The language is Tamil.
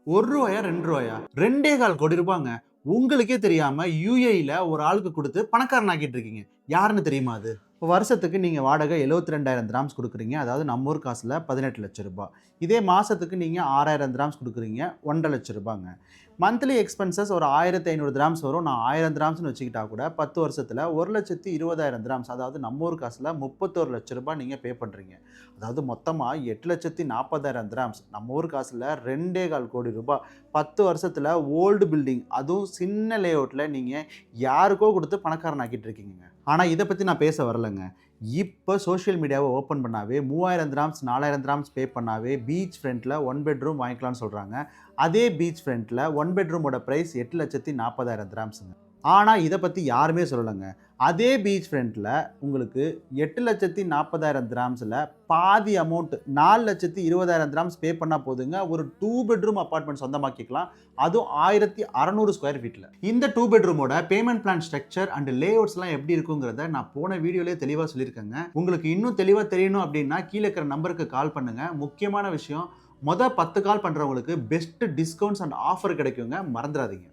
ரூ. 1 ரூ. 2 2.25 கோடி ரூபாங்க. உங்களுக்கே தெரியாம யுஏஇல ஒரு ஆளுக்கு குடுத்து பணக்காரன் ஆக்கிட்டு இருக்கீங்க. யாருன்னு தெரியுமா அது? வருஷத்துக்கு நீங்க வாடகை 72,000 திராம்ஸ் குடுக்குறீங்க. அதாவது நம்ம ஊர் காசுல 18,00,000 ரூபாய். இதே மாசத்துக்கு நீங்க 6,000 திராம்ஸ் குடுக்குறீங்க. 1,50,000 ரூபாங்க. மந்த்லி எக்ஸ்பென்சஸ் ஒரு 1,500 திராம்ஸ் வரும். நான் 1000 திராம்ஸ்னு வச்சுக்கிட்டா கூட 10 வருஷத்துல 1,20,000 திராம்ஸ், அதாவது நம்ம ஊர் காசுல 31,00,000 ரூபாய் நீங்க பே பண்றீங்க. அதாவது மொத்தமா 8,40,000 திராம்ஸ், நம்ம ஊர் காசுல 2.25 கோடி ரூபாய். 10 வருஷத்துல ஓல்டு பில்டிங், அதுவும் சின்ன லேஅவுட்ல நீங்க யாருக்கோ குடுத்து பணக்காரன் ஆக்கிட்டு இருக்கீங்கங்க. ஆனா இத பத்தி நான் பேச வரலங்க. இப்ப சோசியல் மீடியாவ ஓப்பன் பண்ணாவே 3000 திராம்ஸ், 4000 திராம்ஸ் பே பண்ணாவே பீச் ஃப்ரண்ட்ல 1 பெட்ரூம் வாங்கிக்கலாம்னு சொல்றாங்க. அதே பீச் ஃப்ரண்ட்ல 1 பெட்ரூமோட பிரைஸ் 8,40,000 திராம்ஸ்ங்க. ஆனா இத பத்தி யாருமே சொல்லலங்க. அதே பீச் ஃப்ரண்ட்ல உங்களுக்கு 8,40,000 திராம்ஸ்ல பாதி அமௌண்ட் 4,20,000 திராம்ஸ் பே பண்ணா போதுங்க. ஒரு 2 பெட்ரூம் அபார்ட்மெண்ட் சொந்தமாக்கிக்கலாம். அதுவும் 1,600 ஸ்கொயர் ஃபீட்ல. இந்த 2 பெட்ரூமோட பேமெண்ட் பிளான் ஸ்ட்ரக்சர் அண்ட் லேஅவுட்ஸ்லாம் எப்படி இருக்குங்கிறத நான் போன வீடியோலயே தெளிவா சொல்லியிருக்கேங்க. உங்களுக்கு இன்னும் தெளிவா தெரியணும் அப்படின்னா கீழ இருக்கிற நம்பருக்கு கால் பண்ணுங்க. முக்கியமான விஷயம், மொத 10 கால் பண்றவங்களுக்கு பெஸ்ட் டிஸ்கவுண்ட்ஸ் அண்ட் ஆஃபர் கிடைக்குங்க. மறந்துடாதீங்க.